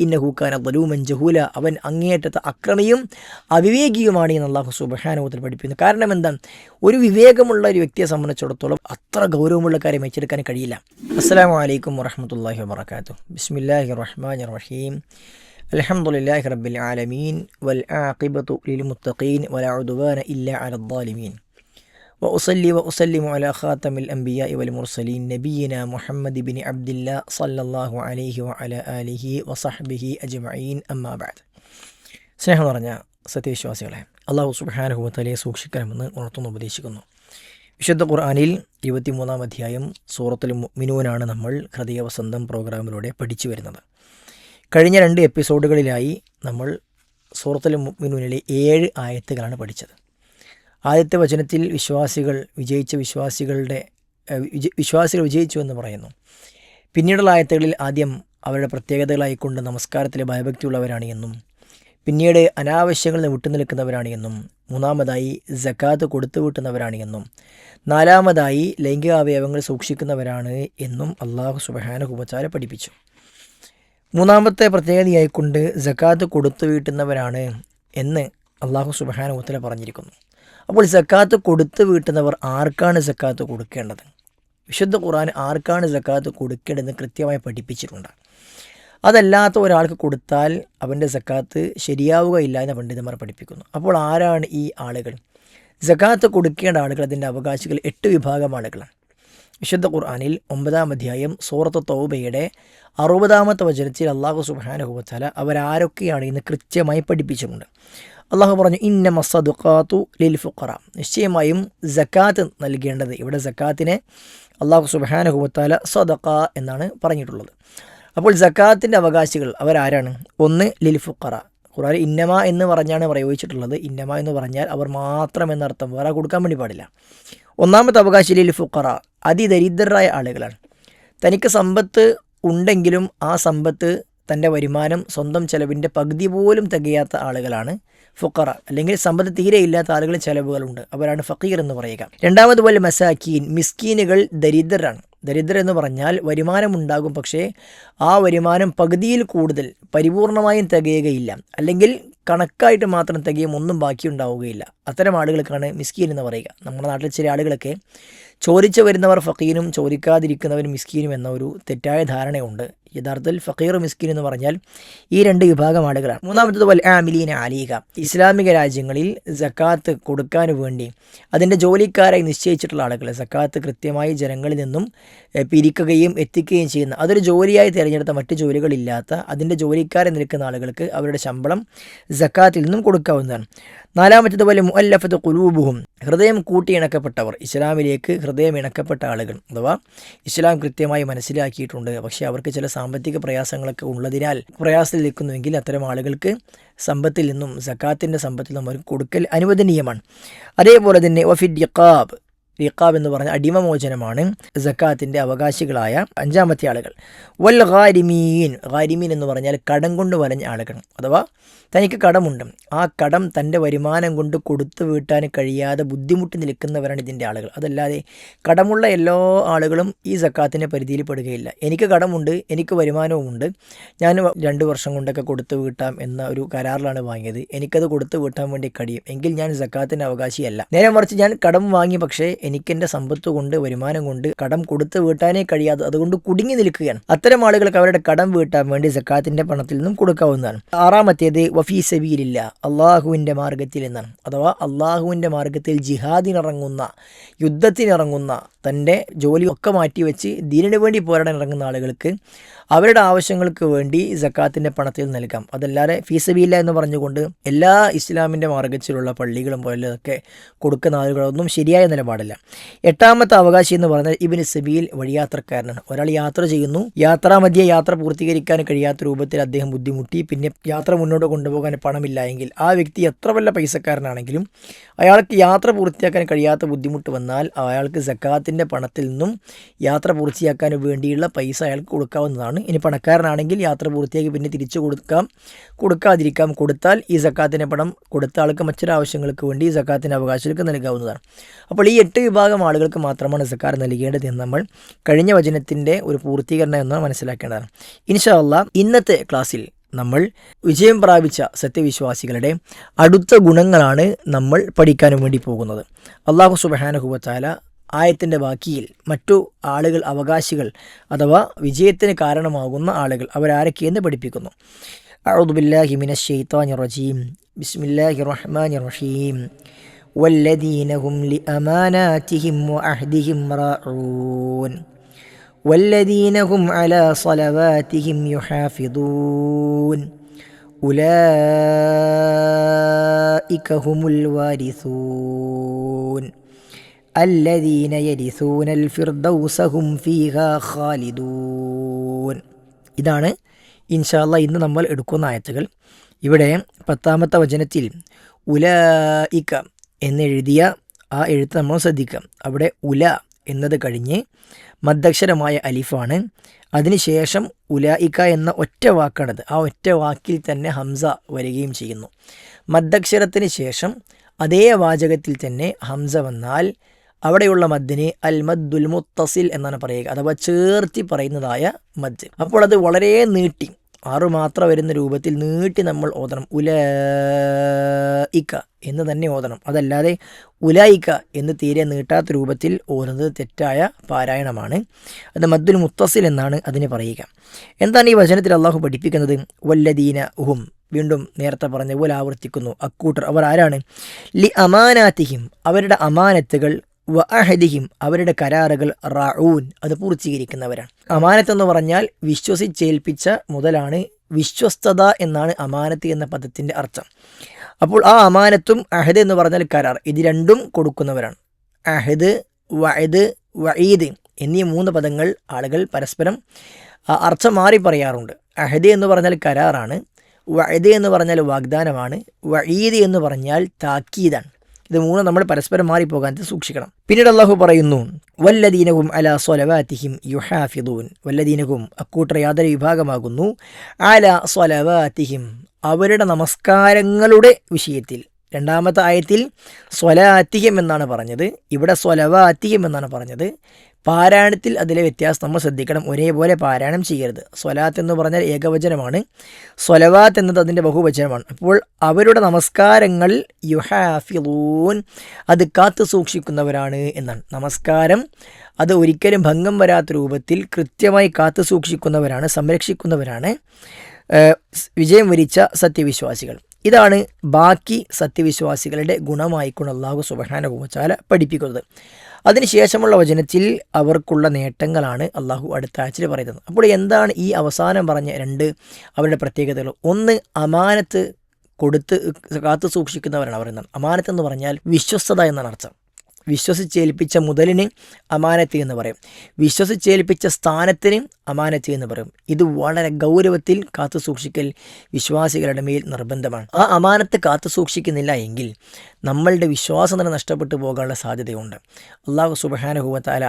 ഇന്നഹു കാന ദലൂമൻ ജഹൂല, അവൻ അങ്ങേയറ്റത്തെ അക്രമിയും അവിവേകിയുമാണ് എന്ന് അല്ലാഹു സുബ്ഹാനഹു വ തആല പഠിപ്പിക്കുന്നു. കാരണം എന്താണ്? ഒരു വിവേകമുള്ള ഒരു വ്യക്തിയെ സംബന്ധിച്ചിടത്തോളം അത്ര ഗൗരവമുള്ള കാര്യം വെച്ചെടുക്കാൻ കഴിയില്ല. അസ്സലാമു അലൈക്കും വറഹ്മത്തുള്ളാഹി വബറകാതുഹു. ബിസ്മില്ലാഹിർ റഹ്മാനിർ റഹീം. അൽഹംദുലില്ലാഹി റബ്ബിൽ ആലമീൻ വൽ ആഖിബതു ലിൽ മുത്തഖീൻ വലാ ഉദ്വാന ഇല്ലാ അലൽ ളാലിമീൻ. وأصلي وأسلم على خاتم الأنبياء والمرسلين نبينا محمد بن عبد الله صلى الله عليه وعلى آله وصحبه أجمعين أما بعد. സ്നേഹം നിറഞ്ഞ സത്യവിശ്വാസികളെ, അല്ലാഹു സുബ്ഹാനഹു വ തആലയെ സൂക്ഷിക്കണമെന്ന് ഉണർത്തുന്നു, ഉപദേശിക്കുന്നു. വിശുദ്ധ ഖുർആനിൽ 23-ാം അധ്യായം സൂറത്തുൽ മുഅ്മിനൂനാണ് നമ്മൾ ഹൃദയവസന്തം പ്രോഗ്രാമിലൂടെ പഠിച്ചു വരുന്നത്. കഴിഞ്ഞ 2 എപ്പിസോഡുകളിലായി നമ്മൾ സൂറത്തുൽ മുഅ്മിനൂനിലെ 7 ആയത്തുകളാണ് പഠിച്ചത്. ആദ്യത്തെ വചനത്തിൽ വിശ്വാസികൾ വിജയിച്ചു എന്ന് പറയുന്നു. പിന്നീടുള്ള ആയത്തുകളിൽ ആദ്യം അവരുടെ പ്രത്യേകതകളായിക്കൊണ്ട് നമസ്കാരത്തിലെ ഭയഭക്തിയുള്ളവരാണ് എന്നും, പിന്നീട് അനാവശ്യങ്ങളിൽ നിന്ന് വിട്ടുനിൽക്കുന്നവരാണ് എന്നും, മൂന്നാമതായി സക്കാത്ത് കൊടുത്തു വീട്ടുന്നവരാണ് എന്നും, നാലാമതായി ലൈംഗികാവയവങ്ങൾ സൂക്ഷിക്കുന്നവരാണ് എന്നും അല്ലാഹു സുബ്ഹാനഹു വ തആല പഠിപ്പിച്ചു. മൂന്നാമത്തെ പ്രത്യേകതയായിക്കൊണ്ട് സക്കാത്ത് കൊടുത്തു വീട്ടുന്നവരാണ് എന്ന് അല്ലാഹു സുബ്ഹാനഹു വ തആല പറഞ്ഞിരിക്കുന്നു. അപ്പോൾ സക്കാത്ത് കൊടുത്തു വീട്ടുന്നവർ ആർക്കാണ് സക്കാത്ത് കൊടുക്കേണ്ടത്? വിശുദ്ധ ഖുർആൻ ആർക്കാണ് സക്കാത്ത് കൊടുക്കേണ്ടതെന്ന് കൃത്യമായി പഠിപ്പിച്ചിട്ടുണ്ട്. അതല്ലാത്ത ഒരാൾക്ക് കൊടുത്താൽ അവൻ്റെ സക്കാത്ത് ശരിയാവുകയില്ല എന്ന് പണ്ഡിതന്മാർ പഠിപ്പിക്കുന്നു. അപ്പോൾ ആരാണ് ഈ ആളുകൾ? സക്കാത്ത് കൊടുക്കേണ്ട ആളുകൾ, അതിൻ്റെ അവകാശികൾ 8 വിഭാഗം ആളുകളാണ്. വിശുദ്ധ ഖുർആനിൽ 9-ാം അധ്യായം സൂറത്ത് തൗബയുടെ 60-ാമത്തെ വചനത്തിൽ അല്ലാഹു സുബ്ഹാനഹു വ തആല അവരാരൊക്കെയാണ് എന്ന് കൃത്യമായി പഠിപ്പിച്ചിട്ടുണ്ട്. അള്ളാഹു പറഞ്ഞു, ഇന്നമ സദഖാതു ലിൽ ഫുഖറ, നിശ്ചയമായും സക്കാത്ത് നൽകേണ്ടത്. ഇവിടെ സക്കാത്തിനെ അള്ളാഹു സുബ്ഹാനഹു വ തആല സദഖ എന്നാണ് പറഞ്ഞിട്ടുള്ളത്. അപ്പോൾ സക്കാത്തിൻ്റെ അവകാശികൾ അവരാരാണ്? ഒന്ന് ലിൽ ഫുഖറ. ഖുർആൻ ഇന്നമ എന്ന് പറഞ്ഞാണ് പ്രയോഗിച്ചിട്ടുള്ളത്. ഇന്നമ എന്ന് പറഞ്ഞാൽ അവർ മാത്രം എന്നർത്ഥം, വേറെ കൊടുക്കാൻ വേണ്ടി പാടില്ല. ഒന്നാമത്തെ അവകാശി ലിൽ ഫുഖറ, അതിദരിദ്രരായ ആളുകളാണ്. തനിക്ക് സമ്പത്ത് ഉണ്ടെങ്കിലും ആ സമ്പത്ത്, തൻ്റെ വരുമാനം സ്വന്തം ചെലവിൻ്റെ പകുതി പോലും തികയാത്ത ആളുകളാണ് ഫുഖറ. അല്ലെങ്കിൽ സമ്പത്ത് തീരെ ഇല്ലാത്ത ആളുകൾ ചിലവുകളുണ്ട്, അവരാണ് ഫഖീർ എന്ന് പറയുക. രണ്ടാമത് പോലെ മസാക്കീൻ, മിസ്കീനുകൾ ദരിദ്രരാണ്. ദരിദ്രർ എന്ന് പറഞ്ഞാൽ വരുമാനം ഉണ്ടാകും, പക്ഷേ ആ വരുമാനം പകുതിയിൽ കൂടുതൽ പരിപൂർണമായും തികയുകയില്ല, അല്ലെങ്കിൽ കണക്കായിട്ട് മാത്രം തികയും, ഒന്നും ബാക്കി ഉണ്ടാവുകയില്ല. അത്തരം ആളുകൾക്കാണ് മിസ്കീൻ എന്ന് പറയുക. നമ്മുടെ നാട്ടിൽ ചില ആളുകളൊക്കെ ചോദിച്ചു വരുന്നവർ ഫഖീനും ചോദിക്കാതിരിക്കുന്നവർ മിസ്കീനും എന്ന ഒരു തെറ്റായ ധാരണയുണ്ട്. യഥാർത്ഥത്തിൽ ഫഖീർ മിസ്കീൻ എന്ന് പറഞ്ഞാൽ ഈ 2 വിഭാഗം ആളുകളാണ്. മൂന്നാമത്തത് വൽ ആമിലീന അലീക, ഇസ്ലാമിക രാജ്യങ്ങളിൽ സക്കാത്ത് കൊടുക്കാൻ വേണ്ടി അതിൻ്റെ ജോലിക്കാരായി നിശ്ചയിച്ചിട്ടുള്ള ആളുകൾ, സക്കാത്ത് കൃത്യമായി ജനങ്ങളിൽ നിന്നും പിരിക്കുകയും എത്തിക്കുകയും ചെയ്യുന്ന, അതൊരു ജോലിയായി തിരഞ്ഞെടുത്ത, മറ്റ് ജോലികളില്ലാത്ത അതിൻ്റെ ജോലിക്കാരെ നിൽക്കുന്ന ആളുകൾക്ക് അവരുടെ ശമ്പളം സക്കാത്തിൽ നിന്നും കൊടുക്കാവുന്നതാണ്. നാലാമത്തേത് പോലെ മുഅല്ലഫത്ത് ഖുലൂബുഹും, ഹൃദയം കൂട്ടിയിണക്കപ്പെട്ടവർ, ഇസ്ലാമിലേക്ക് ഹൃദയം ഇണക്കപ്പെട്ട ആളുകൾ, അഥവാ ഇസ്ലാം കൃത്യമായി മനസ്സിലാക്കിയിട്ടുണ്ട്, പക്ഷേ അവർക്ക് ചില സാമ്പത്തിക പ്രയാസങ്ങളൊക്കെ ഉള്ളതിനാൽ പ്രയാസത്തിൽ നിൽക്കുന്നുവെങ്കിൽ അത്തരം ആളുകൾക്ക് സമ്പത്തിൽ നിന്നും, സക്കാത്തിൻ്റെ സമ്പത്തിൽ നിന്നും അവർക്ക് കൊടുക്കൽ അനുവദനീയമാണ്. അതേപോലെ തന്നെ വഫിദ് റിഖാബ്, റിഖാബ് എന്ന് പറഞ്ഞ അടിമമോചനമാണ് സക്കാത്തിൻ്റെ അവകാശികളായ 5-ാമത്തെ ആളുകൾ. വൽ ഗാരിമീൻ, ഗാരിമീൻ എന്ന് പറഞ്ഞാൽ കടം കൊണ്ട് വലഞ്ഞ ആളുകൾ, അഥവാ തനിക്ക് കടമുണ്ട്, ആ കടം തൻ്റെ വരുമാനം കൊണ്ട് കൊടുത്തു വീട്ടാൻ കഴിയാതെ ബുദ്ധിമുട്ടി നിൽക്കുന്നവരാണ് ഇതിൻ്റെ ആളുകൾ. അതല്ലാതെ കടമുള്ള എല്ലാ ആളുകളും ഈ സക്കാത്തിൻ്റെ പരിധിയിൽ പെടുകയില്ല. എനിക്ക് കടമുണ്ട്, എനിക്ക് വരുമാനവുമുണ്ട്, ഞാൻ 2 വർഷം കൊണ്ടൊക്കെ കൊടുത്തു വീട്ടാം എന്ന ഒരു കരാറിലാണ് വാങ്ങിയത്, എനിക്കത് കൊടുത്തു വീട്ടാൻ വേണ്ടി കഴിയും, എങ്കിൽ ഞാൻ സക്കാത്തിൻ്റെ അവകാശിയല്ല. നേരെ മറിച്ച് ഞാൻ കടം വാങ്ങി, പക്ഷേ എനിക്കെൻ്റെ സമ്പത്ത് കൊണ്ട്, വരുമാനം കൊണ്ട് കടം കൊടുത്തു വീട്ടാനേ കഴിയാതെ അതുകൊണ്ട് കുടുങ്ങി നിൽക്കുകയാണ്. അത്തരം ആളുകൾക്ക് അവരുടെ കടം വീട്ടാൻ വേണ്ടി സക്കാത്തിൻ്റെ പണത്തിൽ നിന്നും കൊടുക്കാവുന്നതാണ്. 6-ാമത്തേത് വഫീ സബീലില്ല, അള്ളാഹുവിൻ്റെ മാർഗത്തിൽ എന്നാണ്. അഥവാ അള്ളാഹുവിൻ്റെ മാർഗത്തിൽ ജിഹാദിനിറങ്ങുന്ന, യുദ്ധത്തിനിറങ്ങുന്ന, തൻ്റെ ജോലിയൊക്കെ മാറ്റിവെച്ച് ദീനിനു വേണ്ടി പോരാടാൻ ഇറങ്ങുന്ന ആളുകൾക്ക് അവരുടെ ആവശ്യങ്ങൾക്ക് വേണ്ടി സക്കാത്തിൻ്റെ പണത്തിൽ നൽകാം. അതല്ലാതെ ഫീസബില്ല എന്ന് പറഞ്ഞുകൊണ്ട് എല്ലാ ഇസ്ലാമിൻ്റെ മാർഗത്തിലുള്ള പള്ളികളും പോലൊക്കെ കൊടുക്കുന്ന ആളുകളൊന്നും ശരിയായ നിലപാടില്ല. 8-ാമത്തെ അവകാശി എന്ന് പറഞ്ഞാൽ ഇബ്നു സബീൽ, വഴിയാത്രക്കാരനാണ്. ഒരാൾ യാത്ര ചെയ്യുന്നു, യാത്രാമധ്യേ യാത്ര പൂർത്തീകരിക്കാൻ കഴിയാത്ത രൂപത്തിൽ അദ്ദേഹം ബുദ്ധിമുട്ടി, പിന്നെ യാത്ര മുന്നോട്ട് കൊണ്ടുപോകാൻ പണമില്ല എങ്കിൽ ആ വ്യക്തി എത്ര വല്ല പൈസക്കാരനാണെങ്കിലും അയാൾക്ക് യാത്ര പൂർത്തിയാക്കാൻ കഴിയാത്ത ബുദ്ധിമുട്ട് വന്നാൽ അയാൾക്ക് സക്കാത്തിൻ്റെ പണത്തിൽ നിന്നും യാത്ര പൂർത്തിയാക്കാൻ വേണ്ടിയുള്ള പൈസ അയാൾക്ക് കൊടുക്കാവുന്നതാണ്. ഇനി പണക്കാരനാണെങ്കിൽ യാത്ര പൂർത്തിയാക്കി പിന്നെ തിരിച്ചു കൊടുക്കാം, കൊടുക്കാതിരിക്കാം. കൊടുത്താൽ ഈ സക്കാത്തിൻ്റെ പണം കൊടുത്ത ആൾക്ക് മറ്റൊരാവശ്യങ്ങൾക്ക് വേണ്ടി ഈ സക്കാത്തിൻ്റെ അവകാശങ്ങൾക്ക് നൽകാവുന്നതാണ്. അപ്പോൾ ഈ 8 വിഭാഗം ആളുകൾക്ക് മാത്രമാണ് സക്കാത്ത് നൽകേണ്ടത് എന്ന് നമ്മൾ കഴിഞ്ഞ വചനത്തിൻ്റെ ഒരു പൂർത്തീകരണം എന്ന് മനസ്സിലാക്കേണ്ടതാണ്. ഇൻഷാ അല്ലാഹ് ഇന്നത്തെ ക്ലാസ്സിൽ നമ്മൾ വിജയം പ്രാപിച്ച സത്യവിശ്വാസികളുടെ അടുത്ത ഗുണങ്ങളാണ് നമ്മൾ പഠിക്കാനും വേണ്ടി പോകുന്നത്. അല്ലാഹു സുബ്ഹാനഹു വ തആല ആയത്തിൻ്റെ ബാക്കിയിൽ മറ്റു ആളുകൾ, അവകാശികൾ അഥവാ വിജയത്തിന് കാരണമാകുന്ന ആളുകൾ അവരാരൊക്കെയെന്ന് പഠിപ്പിക്കുന്നു. അഊദു ബില്ലാഹി മിനശ് ശൈത്വാനിർ റജീം. ബിസ്മില്ലാഹിർ റഹ്മാനിർ റഹീം. വല്ലദീന ഹും ലിഅമാനാതിഹിം വഅഹ്ദിഹിം റാഊൻ വല്ലദീന ഹും അലാ സ്വലവാതിഹിം യുഹാഫിദൂൻ ഉലൈക ഹുമുൽ വാരിസൂൻ الذين يرثون الفردوس هم فيها خالدون. ഇതാണ് ഇൻഷാ അല്ലാഹ് ഇന്ന് നമ്മൾ എടുക്കുന്ന ആയത്തുകൾ. ഇവിടെ 10-ാമത്തെ വചനത്തിൽ ഉലൈക എന്നെഴുതിയ ആ എഴുത്ത് നമ്മൾ ശ്രദ്ധിക്കാം. അവിടെ ഉല എന്നത് കഴിഞ്ഞ് മദ്ദക്ഷരമായ അലിഫാണ്. അതിനുശേഷം ഉലൈക എന്ന ഒറ്റ വാക്കാണത്. ആ ഒറ്റ വാക്കിൽ തന്നെ ഹംസ വരികയും ചെയ്യുന്നു. മദ്ദക്ഷരത്തിന് ശേഷം അതേ വാചകത്തിൽ തന്നെ ഹംസ വന്നാൽ അവിടെയുള്ള മദ്ദിന് അൽ മദ്ദുൽ മുത്തസിൽ എന്നാണ് പറയുക, അഥവാ ചേർത്തി പറയുന്നതായ മദ്. അപ്പോൾ അത് വളരെ നീട്ടി 6 മാത്ര വരുന്ന രൂപത്തിൽ നീട്ടി നമ്മൾ ഓതണം. ഉലൈക എന്ന് തന്നെ ഓതണം. അതല്ലാതെ ഉലൈക എന്ന് തീരെ നീട്ടാത്ത രൂപത്തിൽ ഓതുന്നത് തെറ്റായ പാരായണമാണ്. അത് മദ്ദുൽ മുത്തസിൽ എന്നാണ് അതിന് പറയുക. എന്താണ് ഈ വചനത്തിൽ അള്ളാഹു പഠിപ്പിക്കുന്നത്? വല്ലദീന ഹും, വീണ്ടും നേരത്തെ പറഞ്ഞ പോലെ ആവർത്തിക്കുന്നു, അക്കൂട്ടർ. അവർ ആരാണ്? ലി അമാനാതിഹിം, അവരുടെ അമാനത്തുകൾ, വ അഹദിഹിം, അവരുടെ കരാറുകൾ, റാഊൻ, അത് പൂർത്തീകരിക്കുന്നവരാണ്. അമാനത്ത് എന്ന് പറഞ്ഞാൽ വിശ്വസിച്ചേൽപ്പിച്ച മുതലാണ്. വിശ്വസ്തത എന്നാണ് അമാനത്ത് എന്ന പദത്തിൻ്റെ അർത്ഥം. അപ്പോൾ ആ അമാനത്തും അഹദ് എന്ന് പറഞ്ഞാൽ കരാർ, ഇത് രണ്ടും കൊടുക്കുന്നവരാണ്. അഹദ്, വഅദ്, വഈദ് എന്നീ 3 പദങ്ങൾ ആളുകൾ പരസ്പരം അർത്ഥം മാറി പറയാറുണ്ട്. അഹദ് എന്ന് പറഞ്ഞാൽ കരാറാണ്, വഅദ് എന്ന് പറഞ്ഞാൽ വാഗ്ദാനമാണ്, വഈദ് എന്ന് പറഞ്ഞാൽ താക്കീതാണ്. ഇത് 3 നമ്മൾ പരസ്പരം മാറിപ്പോകാൻ സൂക്ഷിക്കണം. പിന്നീട് അള്ളാഹു പറയുന്നു, വല്ലദീനഹും അലാ സ്വലവാതിഹിം യുഹാഫിദൂൻ. വല്ലദീനഹും, അക്കൂട്ടർ യാതൊരു വിഭാഗമാകുന്നു, അലാ സ്വലവാതിഹിം, അവരുടെ നമസ്കാരങ്ങളുടെ വിഷയത്തിൽ. 2-ാമത്തെ ആയത്തിൽ സ്വലാത്തിഹിം എന്നാണ് പറഞ്ഞത്, ഇവിടെ സ്വലവാത്തിഹിം എന്നാണ് പറഞ്ഞത്. പാരായണത്തിൽ അതിലെ വ്യത്യാസം നമ്മൾ ശ്രദ്ധിക്കണം. ഒരേപോലെ പാരായണം ചെയ്യരുത്. സ്വലാത്ത് എന്ന് പറഞ്ഞാൽ ഏകവചനമാണ്, സ്വലവാത്ത് എന്നത് അതിൻ്റെ ബഹുവചനമാണ്. അപ്പോൾ അവരുടെ നമസ്കാരങ്ങൾ യുഹാഫിദൂൻ, അത് കാത്തു സൂക്ഷിക്കുന്നവരാണ് എന്നാണ്. നമസ്കാരം അത് ഒരിക്കലും ഭംഗം വരാത്ത രൂപത്തിൽ കൃത്യമായി കാത്തു സൂക്ഷിക്കുന്നവരാണ്, സംരക്ഷിക്കുന്നവരാണ് വിജയം വരിച്ച സത്യവിശ്വാസികൾ. ഇതാണ് ബാക്കി സത്യവിശ്വാസികളുടെ ഗുണമായിക്കൊണ്ട് അല്ലാഹു സുബ്ഹാനഹു വ തആല പഠിപ്പിക്കുന്നത്. അതിനുശേഷമുള്ള വചനത്തിൽ അവർക്കുള്ള നേട്ടങ്ങളാണ് അള്ളാഹു അടുത്ത ആഴ്ചയിൽ പറയുന്നത്. അപ്പോൾ എന്താണ് ഈ അവസാനം പറഞ്ഞ 2 അവരുടെ പ്രത്യേകതകൾ? ഒന്ന്, അമാനത്ത് കൊടുത്ത് കാത്തു സൂക്ഷിക്കുന്നവരാണ് അവർ എന്നാണ്. അമാനത്ത് എന്ന് പറഞ്ഞാൽ വിശ്വസ്തത എന്നാണ് അർത്ഥം. വിശ്വസിച്ചേൽപ്പിച്ച മുതലിന് അമാനത്ത് എന്ന് പറയും, വിശ്വസിച്ചേൽപ്പിച്ച സ്ഥാനത്തിന് അമാനത്ത് എന്ന് പറയും. ഇത് വളരെ ഗൗരവത്തിൽ കാത്തു സൂക്ഷിക്കൽ വിശ്വാസികളുടെ മേൽ നിർബന്ധമാണ്. ആ അമാനത്ത് കാത്തു സൂക്ഷിക്കുന്നില്ല എങ്കിൽ നമ്മളുടെ വിശ്വാസം തന്നെ നഷ്ടപ്പെട്ടു പോകാനുള്ള സാധ്യതയുണ്ട്. അല്ലാഹു സുബ്ഹാനഹു വ തആല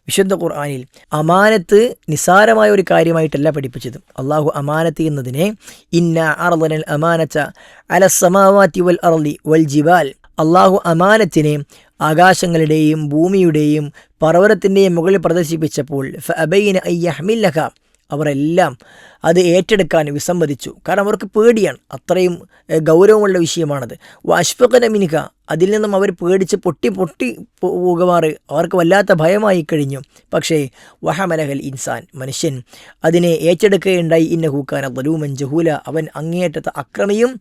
വിശുദ്ധ ഖുർആനിൽ അമാനത്ത് നിസ്സാരമായ ഒരു കാര്യമായിട്ടല്ല പഠിപ്പിച്ചത്. അല്ലാഹു അമാനത്ത് എന്നതിനെ ഇന്നാ അർളനൽ അമാനത അലസ് സമാവാതി വൽ അർളി വൽ ജിബാൽ, അല്ലാഹു അമാനത്തിനെ ആകാശങ്ങളുടെയും ഭൂമിയുടെയും പർവ്വതത്തിൻ്റെയും മുകളിൽ പ്രദർശിപ്പിച്ചപ്പോൾ ഫഅബൈന അൻ യഹ്മിലഹ, അവരെല്ലാം അത് ഏറ്റെടുക്കാൻ വിസമ്മതിച്ചു. കാരണം അവർക്ക് പേടിയാണ്, അത്രയും ഗൗരവമുള്ള വിഷയമാണത്. വഅശ്ഫഖന മിൻഹ, അതിൽ നിന്നും അവർ പേടിച്ച് പൊട്ടി പോകുമാറ് അവർക്ക് വല്ലാത്ത ഭയമായി കഴിഞ്ഞു. പക്ഷേ വഹമലഹൽ ഇൻസാൻ, മനുഷ്യൻ അതിനെ ഏറ്റെടുക്കുകയുണ്ടായി. ഇന്നഹു കാന ദലൂമൻ ജഹൂല, അവൻ അങ്ങേയറ്റത്തെ അക്രമിയും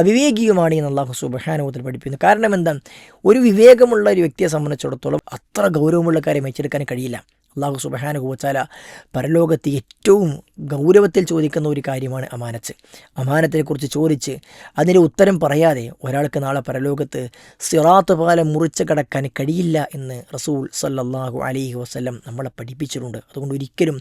അവിവേകിയുമാണ് എന്ന് അല്ലാഹു സുബ്ഹാനഹു വ തആല പഠിപ്പിക്കുന്നു. കാരണം എന്താണ്? ഒരു വിവേകമുള്ള ഒരു വ്യക്തിയെ സംബന്ധിച്ചിടത്തോളം അത്ര ഗൗരവമുള്ള കാര്യം ഏറ്റെടുക്കാൻ കഴിയില്ല. അല്ലാഹു സുബ്ഹാനഹു വ തആല പരലോകത്ത് ഏറ്റവും ഗൗരവത്തിൽ ചോദിക്കുന്ന ഒരു കാര്യമാണ് അമാനത്ത്. അമാനത്തിനെക്കുറിച്ച് ചോദിച്ച് അതിൻ്റെ ഉത്തരം പറയാതെ ഒരാൾക്ക് നാളെ പരലോകത്ത് സിറാത്ത് പാലം മുറിച്ച് കടക്കാൻ കഴിയില്ല എന്ന് റസൂൽ സല്ലല്ലാഹു അലൈഹി വസല്ലം നമ്മളെ പഠിപ്പിച്ചിട്ടുണ്ട്. അതുകൊണ്ട് ഒരിക്കലും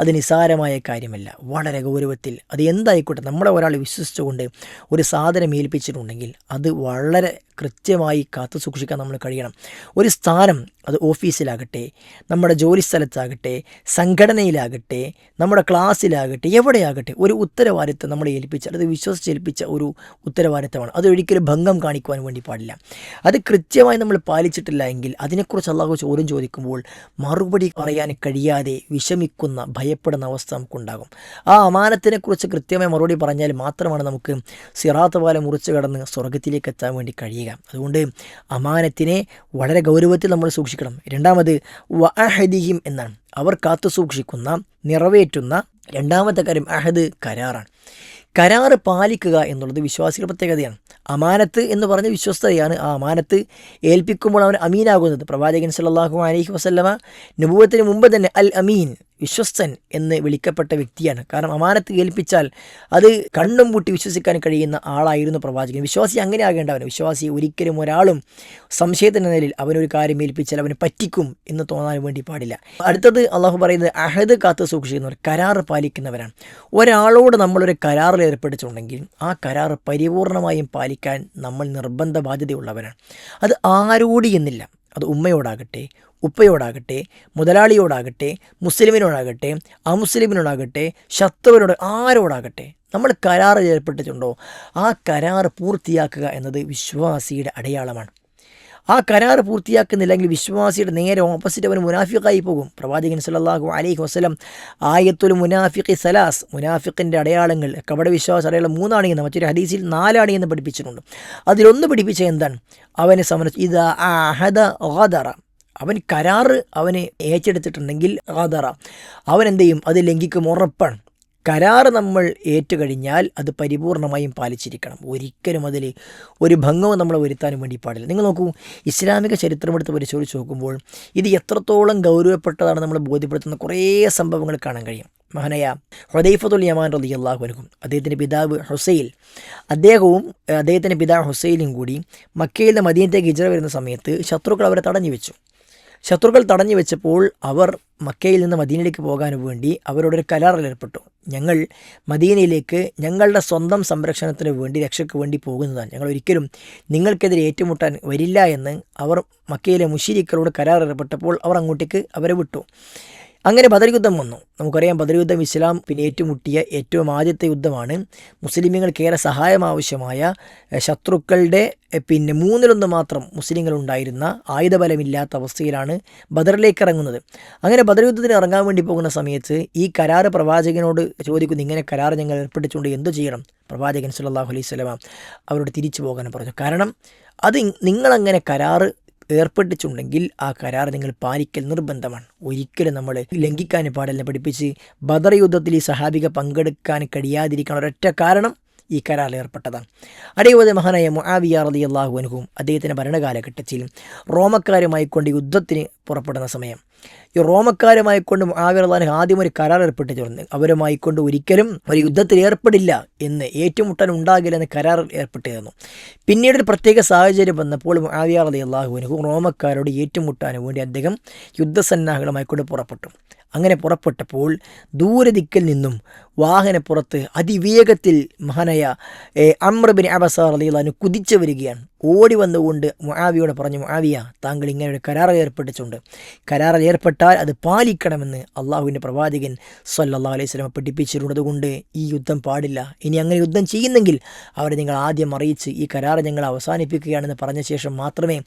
അത് നിസാരമായ കാര്യമല്ല, വളരെ ഗൗരവത്തിൽ. അത് എന്തായിക്കോട്ടെ, നമ്മളെ ഒരാൾ വിശ്വസിച്ചുകൊണ്ട് ഒരു സാധനം ഏൽപ്പിച്ചിട്ടുണ്ടെങ്കിൽ അത് വളരെ കൃത്യമായി കാത്തു സൂക്ഷിക്കാൻ നമ്മൾ കഴിയണം. ഒരു സ്ഥാനം, അത് ഓഫീസിലാകട്ടെ, നമ്മുടെ ജോലി ജോലിസ്ഥലത്താകട്ടെ, സംഘടനയിലാകട്ടെ, നമ്മുടെ ക്ലാസ്സിലാകട്ടെ, എവിടെയാകട്ടെ ഒരു ഉത്തരവാദിത്തം നമ്മളെ ഏൽപ്പിച്ചാൽ അത് വിശ്വസിച്ചേൽപ്പിച്ച ഒരു ഉത്തരവാദിത്തമാണ്. അതൊരിക്കലും ഭംഗം കാണിക്കുവാൻ വേണ്ടി പാടില്ല. അത് കൃത്യമായി നമ്മൾ പാലിച്ചിട്ടില്ല എങ്കിൽ അതിനെക്കുറിച്ച് അള്ളാഹു ചോദ്യം ചോദിക്കുമ്പോൾ മറുപടി പറയാൻ കഴിയാതെ വിഷമിക്കുന്ന, ഭയപ്പെടുന്ന അവസ്ഥ നമുക്കുണ്ടാകും. ആ അമാനത്തിനെക്കുറിച്ച് കൃത്യമായി മറുപടി പറഞ്ഞാൽ മാത്രമാണ് നമുക്ക് സിറാത്ത് പാലം മുറിച്ച് കടന്ന് സ്വർഗത്തിലേക്ക് എത്താൻ വേണ്ടി കഴിയുക. അതുകൊണ്ട് അമാനത്തിനെ വളരെ ഗൗരവത്തിൽ നമ്മൾ സൂക്ഷിക്കണം. രണ്ടാമത് വഅഹദിഹിം എന്നാണ്, അവർ കാത്തു സൂക്ഷിക്കുന്ന, നിറവേറ്റുന്ന രണ്ടാമത്തെ കാര്യം അഹദ്, കരാറാണ്. കരാറ് പാലിക്കുക എന്നുള്ളത് വിശ്വാസികളുടെ പ്രത്യേകതയാണ്. അമാനത്ത് എന്ന് പറഞ്ഞ വിശ്വസ്തതയാണ്. ആ അമാനത്ത് ഏൽപ്പിക്കുമ്പോൾ അവൻ അമീനാകുന്നത്. പ്രവാചകൻ സല്ലല്ലാഹു അലൈഹി വസല്ലമ നബുവത്തിന് മുമ്പ് തന്നെ അൽ അമീൻ, വിശ്വസ്തൻ എന്ന് വിളിക്കപ്പെട്ട വ്യക്തിയാണ്. കാരണം അമാനത്ത് ഏൽപ്പിച്ചാൽ അത് കണ്ണും പൂട്ടി വിശ്വസിക്കാൻ കഴിയുന്ന ആളായിരുന്നു പ്രവാചകൻ. വിശ്വാസി അങ്ങനെ ആകേണ്ടവന്. വിശ്വാസി ഒരിക്കലും ഒരാളും സംശയത്തിൻ്റെ നിലയിൽ അവനൊരു കാര്യം ഏൽപ്പിച്ചാൽ അവന് പറ്റിക്കും എന്ന് തോന്നാൻ വേണ്ടി പാടില്ല. അടുത്തത് അള്ളാഹു പറയുന്നത് അഹദ് കാത്തു സൂക്ഷിക്കുന്നവർ, കരാറ് പാലിക്കുന്നവരാണ്. ഒരാളോട് നമ്മളൊരു കരാറിൽ ഏർപ്പെട്ടിട്ടുണ്ടെങ്കിൽ ആ കരാർ പരിപൂർണമായും പാലിക്കാൻ നമ്മൾ നിർബന്ധ ബാധ്യതയുള്ളവരാണ്. അത് ആരോട് എന്നില്ല. അത് ഉമ്മയോടാകട്ടെ, ഉപ്പയോടാകട്ടെ, മുതലാളിയോടാകട്ടെ, മുസ്ലിമിനോടാകട്ടെ, അമുസ്ലിമിനോടാകട്ടെ, ശത്രുവിനോട്, ആരോടാകട്ടെ നമ്മൾ കരാറിൽ ഏർപ്പെട്ടിട്ടുണ്ടോ ആ കരാർ പൂർത്തിയാക്കുക എന്നത് വിശ്വാസിയുടെ അടയാളമാണ്. ആ കരാർ പൂർത്തിയാക്കുന്നില്ലെങ്കിൽ വിശ്വാസിയുടെ നേരെ ഓപ്പോസിറ്റ് അവന് മുനാഫിഖായി പോകും. പ്രവാചകൻ സല്ലല്ലാഹു അലൈഹി വസല്ലം ആയത്തുൽ മുനാഫിഖി സലാസ്, മുനാഫിഖിൻ്റെ അടയാളങ്ങൾ, കപട വിശ്വാസ അടയാളം 3 എന്ന്, മറ്റൊരു ഹദീസിൽ 4 എന്ന് പഠിപ്പിച്ചിട്ടുണ്ട്. അതിലൊന്ന് പഠിപ്പിച്ച എന്താണ്? അവനെ സംബന്ധിച്ച് ഇദാ അഹദ ഗദറ, അവൻ കരാറ് അവന് ഏറ്റെടുത്തിട്ടുണ്ടെങ്കിൽ ഗദറ, അവൻ എന്ത് ചെയ്യും? അത് ലംഘിക്കും, ഉറപ്പാണ്. കരാറ് നമ്മൾ ഏറ്റുകഴിഞ്ഞാൽ അത് പരിപൂർണമായും പാലിച്ചിരിക്കണം. ഒരിക്കലും അതിൽ ഒരു ഭംഗവും നമ്മൾ വരുത്താനും വേണ്ടി പാടില്ല. നിങ്ങൾ നോക്കൂ, ഇസ്ലാമിക ചരിത്രമെടുത്ത് പരിശോധിച്ച് നോക്കുമ്പോൾ ഇത് എത്രത്തോളം ഗൗരവപ്പെട്ടതാണ് നമ്മൾ ബോധ്യപ്പെടുത്തുന്ന കുറേ സംഭവങ്ങൾ കാണാൻ കഴിയും. മഹാനായ ഹുദൈഫത്തുൽ യമാൻ റളിയല്ലാഹു അൻഹു, അദ്ദേഹത്തിൻ്റെ പിതാവ് ഹുസൈൽ, അദ്ദേഹത്തിൻ്റെ പിതാവ് ഹുസൈലും കൂടി മക്കയിൽ നിന്ന് മദീനത്തേക്ക് ഹിജ്റ വരുന്ന സമയത്ത് ശത്രുക്കൾ അവരെ തടഞ്ഞു വെച്ചു. ശത്രുക്കൾ തടഞ്ഞു വെച്ചപ്പോൾ അവർ മക്കയിൽ നിന്ന് മദീനയിലേക്ക് പോകാൻ വേണ്ടി അവരോടൊരു കരാറിൽ ഏർപ്പെട്ടു. ഞങ്ങൾ മദീനയിലേക്ക് ഞങ്ങളുടെ സ്വന്തം സംരക്ഷണത്തിന് വേണ്ടി, രക്ഷയ്ക്ക് വേണ്ടി പോകുന്നതാണ്, ഞങ്ങൾ ഒരിക്കലും നിങ്ങൾക്കെതിരെ ഏറ്റുമുട്ടാൻ വരില്ല എന്ന് അവർ മക്കയിലെ മുശ്രിക്കുകളോട് കരാർ ഏർപ്പെട്ടപ്പോൾ അവർ അങ്ങോട്ടേക്ക് അവരെ വിട്ടു. അങ്ങനെ ബദർ യുദ്ധം വന്നു. നമുക്കറിയാം, ബദർ യുദ്ധം ഇസ്ലാം ഏറ്റുമുട്ടിയ ഏറ്റവും ആദ്യത്തെ യുദ്ധമാണ്. മുസ്ലിമുകൾക്കേറെ സഹായം ആവശ്യമായ ശത്രുക്കളുടെ 3/1 മാത്രം മുസ്ലിങ്ങൾ ഉണ്ടായിരുന്ന, ആയുധബലമില്ലാത്ത അവസ്ഥയിലാണ് ബദറിലേക്ക് ഇറങ്ങുന്നത്. അങ്ങനെ ബദർ യുദ്ധത്തിന് ഇറങ്ങാൻ വേണ്ടി പോകുന്ന സമയത്ത് ഈ കരാറ് പ്രവാചകനോട് ചോദിക്കുന്നു, ഇങ്ങനെ കരാറ് ഞങ്ങൾ ഏർപ്പെട്ടിട്ടുണ്ട്, എന്തു ചെയ്യണം? പ്രവാചകൻ സല്ലല്ലാഹു അലൈഹി വസല്ലം അവരോട് തിരിച്ചു പോകാൻ പറഞ്ഞു. കാരണം അത് നിങ്ങളങ്ങനെ കരാറ് ഏർപ്പെട്ടിട്ടുണ്ടെങ്കിൽ ആ കരാർ നിങ്ങൾ പാലിക്കൽ നിർബന്ധമാണ്. ഒരിക്കലും നമ്മൾ ലംഘിക്കാൻ പാടില്ല പഠിപ്പിച്ച് ബദർ യുദ്ധത്തിൽ ഈ സഹാബിക പങ്കെടുക്കാൻ കഴിയാതിരിക്കാൻ ഒരൊറ്റ കാരണം ഈ കരാറിൽ ഏർപ്പെട്ടതാണ്. അതേപോലെ മഹാനായ മുആവിയ റളിയല്ലാഹു അൻഹു, അദ്ദേഹത്തിൻ്റെ ഭരണകാലഘട്ടത്തിൽ റോമക്കാരുമായിക്കൊണ്ട് യുദ്ധത്തിന് പുറപ്പെടുന്ന സമയം ഈ റോമക്കാരുമായിക്കൊണ്ട് മുആവിയ റളിയല്ലാഹു അൻഹു ആദ്യം ഒരു കരാർ ഏർപ്പെട്ടിട്ടുണ്ട്. അവരുമായിക്കൊണ്ട് ഒരിക്കലും ഒരു യുദ്ധത്തിൽ ഏർപ്പെടില്ല എന്ന്, ഏറ്റുമുട്ടൽ ഉണ്ടാകില്ല എന്ന് കരാറിൽ ഏർപ്പെട്ടിരുന്നു. പിന്നീട് ഒരു പ്രത്യേക സാഹചര്യം വന്നപ്പോൾ മുആവിയ റളിയല്ലാഹു അൻഹു റോമക്കാരോട് ഏറ്റുമുട്ടാൻ വേണ്ടി അദ്ദേഹം യുദ്ധസന്നാഹങ്ങളുമായിക്കൊണ്ട് പുറപ്പെട്ടു. അങ്ങനെ പുറപ്പെട്ടപ്പോൾ ദൂരദിക്കിൽ നിന്നും വാഹനപ്പുറത്ത് അതിവേഗത്തിൽ മഹാനായ അംർ ബിൻ അബസ റളിയല്ലാഹു അൻഹു കുതിച്ചു വരികയാണ്. ഓടി വന്നുകൊണ്ട് മുആവിയോട് പറഞ്ഞു, മുആവിയ, താങ്കൾ ഇങ്ങനെ ഒരു കരാറിൽ ഏർപ്പെട്ടിട്ടുണ്ട്, കരാറിൽ ഏർപ്പെട്ടാൽ അത് പാലിക്കണമെന്ന് അള്ളാഹുവിൻ്റെ പ്രവാചകൻ സ്വല്ലല്ലാഹു അലൈഹി വസല്ലം പഠിപ്പിച്ചിട്ടുണ്ട്. അതുകൊണ്ട് ഈ യുദ്ധം പാടില്ല. ഇനി അങ്ങനെ യുദ്ധം ചെയ്യുന്നെങ്കിൽ അവരെ നിങ്ങൾ ആദ്യം അറിയിച്ച് ഈ കരാർ ഞങ്ങൾ അവസാനിപ്പിക്കുകയാണെന്ന് പറഞ്ഞ ശേഷം മാത്രമേ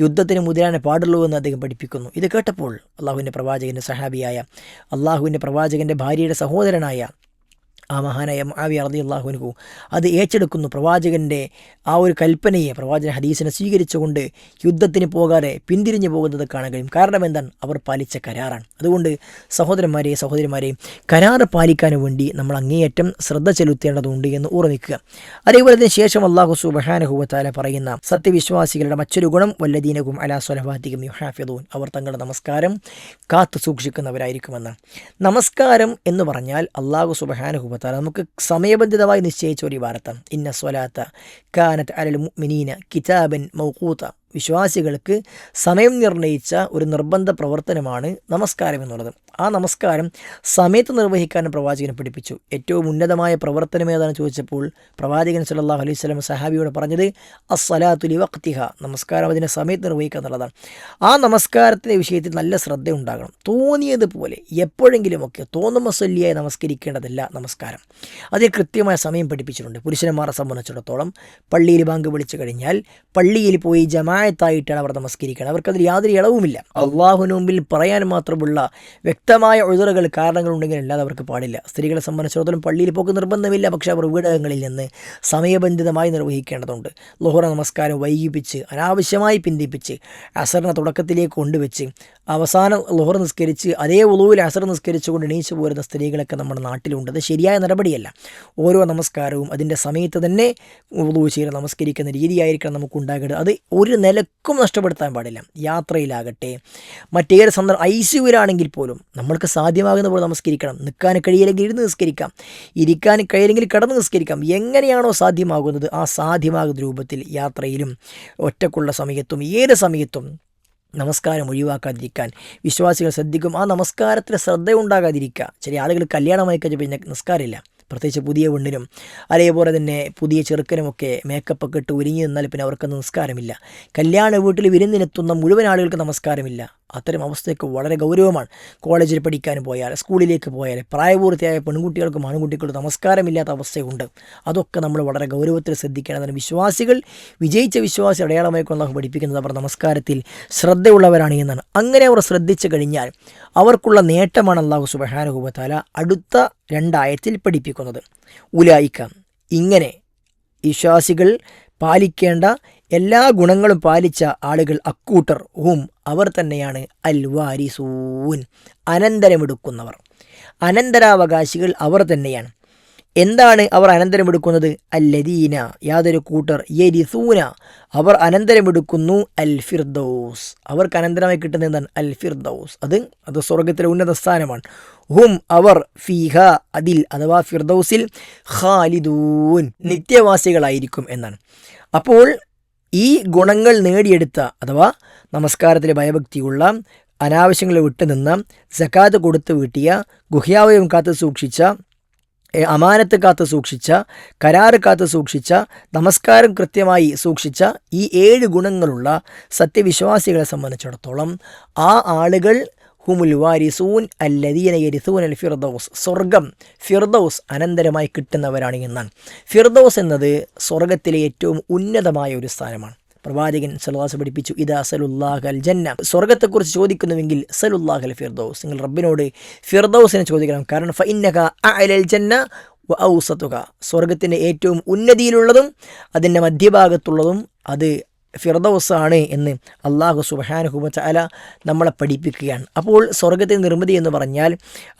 യുദ്ധത്തിന് മുതിരാൻ പാടുള്ളൂ എന്ന് അദ്ദേഹം പഠിപ്പിക്കുന്നു. ഇത് കേട്ടപ്പോൾ അള്ളാഹുവിൻ്റെ പ്രവാചകൻ്റെ സഹാബിയായ, അള്ളാഹുവിൻ്റെ പ്രവാചകൻ്റെ ഭാര്യയുടെ സഹോദരനായ ആ മഹാനായ മുആവിയ റളിയല്ലാഹു അൻഹു അത് ഏറ്റെടുക്കുന്നു. പ്രവാചകൻ്റെ ആ ഒരു കൽപ്പനയെ, പ്രവാചകൻ ഹദീസിനെ സ്വീകരിച്ചുകൊണ്ട് യുദ്ധത്തിന് പോകാതെ പിന്തിരിഞ്ഞു പോകുന്നത് കാണാൻ കഴിയും. കാരണം എന്താണ്? അവർ പാലിച്ച കരാറാണ്. അതുകൊണ്ട് സഹോദരിമാരെ കരാറ് പാലിക്കാൻ വേണ്ടി നമ്മൾ അങ്ങേയറ്റം ശ്രദ്ധ ചെലുത്തേണ്ടതുണ്ട് എന്ന് ഓർമ്മിക്കുക. അതേപോലെ തന്നെ ശേഷം അല്ലാഹു സുബ്ഹാനഹു വ തആല പറയുന്ന സത്യവിശ്വാസികളുടെ മറ്റൊരു ഗുണം, വല്ലദീനഹും അലാ സ്വലവാതിഹിം യുഹാഫിദൂൻ, അവർ തങ്ങളുടെ നമസ്കാരം കാത്തു സൂക്ഷിക്കുന്നവരായിരിക്കുമെന്നാണ്. നമസ്കാരം എന്ന് പറഞ്ഞാൽ അല്ലാഹു സുബ്ഹാനഹു വ തആല നമുക്ക് സമയബന്ധിതമായി നിശ്ചയിച്ച ഒരു ഇബാദത്താണ്. ഇന്ന സ്വലാത്ത കാനത്ത് അലൽ മുഅ്മിനീന കിതാബൻ മൗഖൂത, വിശ്വാസികൾക്ക് സമയം നിർണയിച്ച ഒരു നിർബന്ധ പ്രവർത്തനമാണ് നമസ്കാരം എന്നുള്ളത്. ആ നമസ്കാരം സമയത്ത് നിർവഹിക്കാനും പ്രവാചകൻ പഠിപ്പിച്ചു. ഏറ്റവും ഉന്നതമായ പ്രവർത്തനം ഏതാണെന്ന് ചോദിച്ചപ്പോൾ പ്രവാചകൻ സല്ലല്ലാഹു അലൈഹി വസല്ലം സഹാബിയോട് പറഞ്ഞത് അസ്സലാത്തു ലിവഖ്തിഹ, നമസ്കാരം അതിനെ സമയത്ത് നിർവഹിക്കുക എന്നുള്ളതാണ്. ആ നമസ്കാരത്തിൻ്റെ വിഷയത്തിൽ നല്ല ശ്രദ്ധ ഉണ്ടാകണം. തോന്നിയതുപോലെ എപ്പോഴെങ്കിലുമൊക്കെ തോന്നുമ്പോൾ സ്വല്ലിയായി നമസ്കരിക്കേണ്ടതല്ല നമസ്കാരം. അതിൽ കൃത്യമായ സമയം പഠിപ്പിച്ചിട്ടുണ്ട്. പുരുഷന്മാരെ സംബന്ധിച്ചിടത്തോളം പള്ളിയിൽ ബാങ്ക് വിളിച്ചു കഴിഞ്ഞാൽ പള്ളിയിൽ പോയി ജമാഅത്തായിട്ടാണ് അവർ നമസ്കരിക്കുന്നത്. അവർക്കതിൽ യാതൊരു ഇളവുമില്ല. അള്ളാഹുവിന് മുമ്പിൽ പറയാൻ മാത്രമുള്ള വ്യക്തമായ ഉദറുകൾ കാരണങ്ങളുണ്ടെങ്കിൽ അല്ലാതെ അവർക്ക് പാടില്ല. സ്ത്രീകളെ സംബന്ധിച്ചിടത്തോളം പള്ളിയിൽ പോക്ക് നിർബന്ധമില്ല, പക്ഷേ അവർ വീടകങ്ങളിൽ നിന്ന് സമയബന്ധിതമായി നിർവഹിക്കേണ്ടതുണ്ട്. ളുഹ്ർ നമസ്കാരം വൈകിപ്പിച്ച് അനാവശ്യമായി പിന്തിപ്പിച്ച് അസറിനെ തുടക്കത്തിലേക്ക് കൊണ്ടുവച്ച് അവസാനം ളുഹ്ർ നിസ്കരിച്ച് അതേ വുളുവിൽ അസർ നിസ്കരിച്ചുകൊണ്ട് എണീച്ചു പോരുന്ന സ്ത്രീകളൊക്കെ നമ്മുടെ നാട്ടിലുണ്ട്. അത് ശരിയായ നടപടിയല്ല. ഓരോ നമസ്കാരവും അതിൻ്റെ സമയത്ത് തന്നെ വുളു ചെയ്ത് നമസ്കരിക്കുന്ന രീതിയായിരിക്കണം നമുക്കുണ്ടാകേണ്ടത്. അത് ഒരു നിലക്കും നഷ്ടപ്പെടുത്താൻ പാടില്ല. യാത്രയിലാകട്ടെ, മറ്റേത് സന്ദർഭം ICUവിലാണെങ്കിൽ പോലും നമ്മൾക്ക് സാധ്യമാകുന്ന പോലെ നമസ്കരിക്കണം. നിൽക്കാൻ കഴിയില്ലെങ്കിൽ ഇരുന്ന് നിസ്കരിക്കാം, ഇരിക്കാൻ കഴിയില്ലെങ്കിൽ കിടന്ന് നിസ്കരിക്കാം. എങ്ങനെയാണോ സാധ്യമാകുന്നത് ആ സാധ്യമാകുന്ന രൂപത്തിൽ യാത്രയിലും ഒറ്റക്കുള്ള സമയത്തും ഏത് സമയത്തും നമസ്കാരം ഒഴിവാക്കാതിരിക്കാൻ വിശ്വാസികൾ ശ്രദ്ധിക്കും. ആ നമസ്കാരത്തിൽ ശ്രദ്ധയുണ്ടാകാതിരിക്കുക. ചില ആളുകൾ കല്യാണമായി കഴിഞ്ഞാൽ പിന്നെ നിസ്കാരമില്ല. പ്രത്യേകിച്ച് പുതിയ പെണ്ണിനും അതേപോലെ തന്നെ പുതിയ ചെറുക്കനുമൊക്കെ മേക്കപ്പൊക്കെ ഇട്ട് ഒരുങ്ങി നിന്നാൽ പിന്നെ അവർക്കൊന്നും നമസ്കാരമില്ല. കല്യാണ വീട്ടിൽ വിരുന്നിനെത്തുന്ന മുഴുവൻ ആളുകൾക്ക് നമസ്കാരമില്ല. അത്തരം അവസ്ഥയൊക്കെ വളരെ ഗൗരവമാണ്. കോളേജിൽ പഠിക്കാൻ പോയാൽ, സ്കൂളിലേക്ക് പോയാൽ പ്രായപൂർത്തിയായ പെൺകുട്ടികൾക്കും ആൺകുട്ടികൾക്കും നമസ്കാരമില്ലാത്ത അവസ്ഥയുണ്ട്. അതൊക്കെ നമ്മൾ വളരെ ഗൗരവത്തിൽ ശ്രദ്ധിക്കേണ്ടതാണ്. വിശ്വാസികൾ, വിജയിച്ച വിശ്വാസി അടയാളമായി കൊണ്ട് പഠിപ്പിക്കുന്നത് അവർ നമസ്കാരത്തിൽ ശ്രദ്ധയുള്ളവരാണ് എന്നാണ്. അങ്ങനെ അവർ ശ്രദ്ധിച്ചു കഴിഞ്ഞാൽ അവർക്കുള്ള നേട്ടമാണ് അല്ലാഹു സുബ്ഹാനഹു വ തആല അടുത്ത 2 ആയത്തിൽ പഠിപ്പിക്കുന്നത്. ഉലായിക്ക, ഇങ്ങനെ വിശ്വാസികൾ പാലിക്കേണ്ട എല്ലാ ഗുണങ്ങളും പാലിച്ച ആളുകൾ അക്കൂട്ടർ ഹും, അവർ തന്നെയാണ് അൽ വാരിസൂൻ, അനന്തരമെടുക്കുന്നവർ. അനന്തരാവകാശികൾ അവർ തന്നെയാണ്. എന്താണ് അവർ അനന്തരമെടുക്കുന്നത്? അല്ലദീന, യാതൊരു കൂട്ടർ, യരിസൂന, അവർ അനന്തരമെടുക്കുന്നു അൽ ഫിർദൗസ്, അവർക്ക് അനന്തരമായി കിട്ടുന്നത് എന്താണ്? അൽ ഫിർദൗസ്. അത് സ്വർഗത്തിലെ ഉന്നത സ്ഥാനമാണ്. ഹും, അവർ, ഫീഹ, അതിൽ അഥവാ ഫിർദൗസിൽ, ഖാലിദൂൻ, നിത്യവാസികളായിരിക്കും എന്നാണ്. അപ്പോൾ ഈ ഗുണങ്ങൾ നേടിയെടുത്ത അഥവാ നമസ്കാരത്തിൽ ഭയഭക്തിയുള്ള, അനാവശ്യങ്ങളെ വിട്ടുനിന്ന, സക്കാത്ത് കൊടുത്ത് വീട്ടിയ, ഗുഹ്യാവയം കാത്തു സൂക്ഷിച്ച, അമാനത്ത് കാത്തു സൂക്ഷിച്ച, കരാറ് കാത്തു സൂക്ഷിച്ച, നമസ്കാരം കൃത്യമായി സൂക്ഷിച്ച ഈ 7 ഗുണങ്ങളുള്ള സത്യവിശ്വാസികളെ സംബന്ധിച്ചിടത്തോളം ആ ആളുകൾ ഹുമുൽ വാരിസൂൻ അല്ലദീന യരിസൂന അൽ ഫിർദൗസ്, സ്വർഗം ഫിർദൗസ് അനന്തരമായി കിട്ടുന്നവരാണ് എന്നാണ്. ഫിർദൗസ് എന്നത് സ്വർഗത്തിലെ ഏറ്റവും ഉന്നതമായ ഒരു സ്ഥാനമാണ്. പ്രവാചകൻ സല്ലല്ലാഹു അലൈഹി പഠിപ്പിച്ചു, ഇദാ സലുല്ലാഹൽ ജന്ന, സ്വർഗത്തെക്കുറിച്ച് ചോദിക്കുന്നുവെങ്കിൽ സലുല്ലാഹൽ ഫിർദൗസ്, നിങ്ങൾ റബ്ബിനോട് ഫിർദൗസിനെ ചോദിക്കണം. കാരണം ഫഇന്നക അഅലൽ ജന്ന വ ഔസതുക, സ്വർഗത്തിൻ്റെ ഏറ്റവും ഉന്നതിയിലുള്ളതും അതിൻ്റെ മധ്യഭാഗത്തുള്ളതും അത് ഫിർദൗസാണ് എന്ന് അല്ലാഹു സുബ്ഹാനഹു വ തആല നമ്മളെ പഠിപ്പിക്കുകയാണ്. അപ്പോൾ സ്വർഗത്തിൻ്റെ നിർമ്മിതി എന്ന് പറഞ്ഞാൽ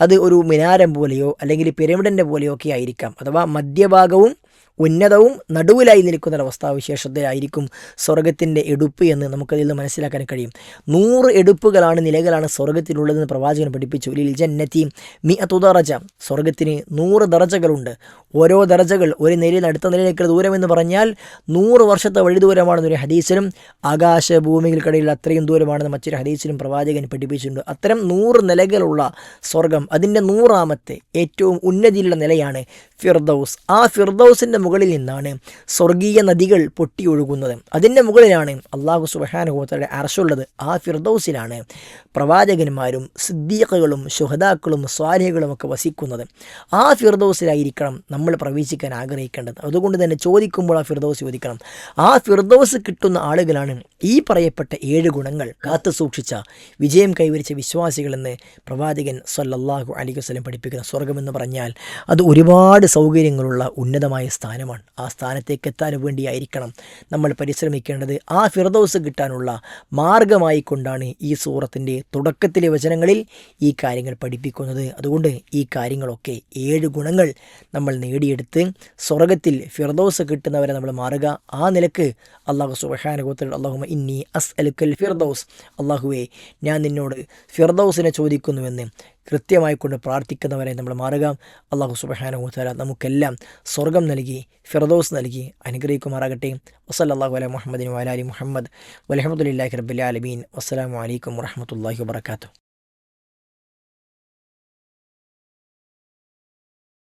അത് ഒരു മിനാരം പോലെയോ അല്ലെങ്കിൽ പിരമിഡിൻ്റെ പോലെയോ ഒക്കെ ആയിരിക്കാം. അഥവാ മധ്യഭാഗവും ഉന്നതവും നടുവിലായി നിൽക്കുന്നൊരവസ്ഥാവിശേഷത്തിലായിരിക്കും സ്വർഗത്തിൻ്റെ എടുപ്പ് എന്ന് നമുക്കതിൽ നിന്ന് മനസ്സിലാക്കാൻ കഴിയും. 100 എടുപ്പുകളാണ്, നിലകളാണ് സ്വർഗത്തിലുള്ളതെന്ന് പ്രവാചകൻ പഠിപ്പിച്ചു. ലിൽ ജന്നതി മിഅതു ദറജ, സ്വർഗത്തിന് 100 ദറജകളുണ്ട്. ഓരോ ദറജകൾ ഒരു നിലയിൽ അടുത്ത നിലയിലേക്കുള്ള ദൂരമെന്ന് പറഞ്ഞാൽ 100 വർഷത്തെ വഴി ദൂരമാണെന്നൊരു ഹദീസിലും ആകാശഭൂമികൾക്കിടയിൽ അത്രയും ദൂരമാണെന്ന് മറ്റൊരു ഹദീസിലും പ്രവാചകൻ പഠിപ്പിച്ചിട്ടുണ്ട്. അത്തരം 100 നിലകളുള്ള സ്വർഗം, അതിൻ്റെ 100ാമത്തെ ഏറ്റവും ഉന്നതിയിലുള്ള നിലയാണ് ഫിർദൗസ്. ആ ഫിർദൗസിൻ്റെ മുകളിൽ നിന്നാണ് സ്വർഗീയ നദികൾ പൊട്ടിയൊഴുകുന്നത്. അതിൻ്റെ മുകളിലാണ് അല്ലാഹു സുബ്ഹാനഹു വ തആലയുടെ അർശുള്ളത്. ആ ഫിർദൗസിലാണ് പ്രവാചകന്മാരും സിദ്ദീഖുകളും ശുഹദാക്കളും സ്വാലിഹുകളും ഒക്കെ വസിക്കുന്നത്. ആ ഫിർദൗസിലായിരിക്കണം നമ്മൾ പ്രവേശിക്കാൻ ആഗ്രഹിക്കേണ്ടത്. അതുകൊണ്ട് തന്നെ ചോദിക്കുമ്പോൾ ആ ഫിർദൗസ് ചോദിക്കണം. ആ ഫിർദൗസ് കിട്ടുന്ന ആളുകളാണ് ഈ പറയപ്പെട്ട 7 ഗുണങ്ങൾ കാത്തു സൂക്ഷിച്ച, വിജയം കൈവരിച്ച വിശ്വാസികളെന്ന് പ്രവാചകൻ സല്ലല്ലാഹു അലൈഹി വസല്ലം പഠിപ്പിക്കുന്ന സ്വർഗമെന്ന് പറഞ്ഞാൽ അത് ഒരുപാട് സൗകര്യങ്ങളുള്ള ഉന്നതമായ സ്ഥാനമാണ്. ആ സ്ഥാനത്തേക്ക് എത്താൻ വേണ്ടിയായിരിക്കണം നമ്മൾ പരിശ്രമിക്കേണ്ടത്. ആ ഫിർദൗസ് കിട്ടാനുള്ള മാർഗമായി കൊണ്ടാണ് ഈ സൂറത്തിൻ്റെ തുടക്കത്തിലെ വചനങ്ങളിൽ ഈ കാര്യങ്ങൾ പഠിപ്പിക്കുന്നത്. അതുകൊണ്ട് ഈ കാര്യങ്ങളൊക്കെ 7 ഗുണങ്ങൾ നമ്മൾ നേടിയെടുത്ത് സ്വർഗത്തിൽ ഫിർദൗസ് കിട്ടുന്നവരെ നമ്മൾ മാറുക. ആ നിലക്ക് അല്ലാഹു സുബ്ഹാനഹു വ തആല അല്ലാഹുമ്മ ഇന്നി അസ്അലുക്കൽ ഫിർദൗസ്, അല്ലാഹുവേ ഞാൻ നിന്നോട് ഫിർദൗസിനെ ചോദിക്കുന്നുവെന്ന് കൃത്യമായി കൊണ്ട് പ്രാർത്ഥിക്കുന്നവരെ നമ്മൾ മാറുക. അല്ലാഹു സുബ്ഹാനഹു വ തആല നമുക്കെല്ലാം സ്വർഗം നൽകി ഫിർദൗസ് നൽകി അനുഗ്രഹിക്കുമാറാകട്ടെ. വസല്ലല്ലാഹു അലാ മുഹമ്മദിൻ വഅലാ ആലി മുഹമ്മദ് വൽഹംദുലില്ലാഹി റബ്ബിൽ ആലമീൻ. വസ്സലാമു അലൈക്കും വറഹ്മത്തുള്ളാഹി വബറകാതുഹു.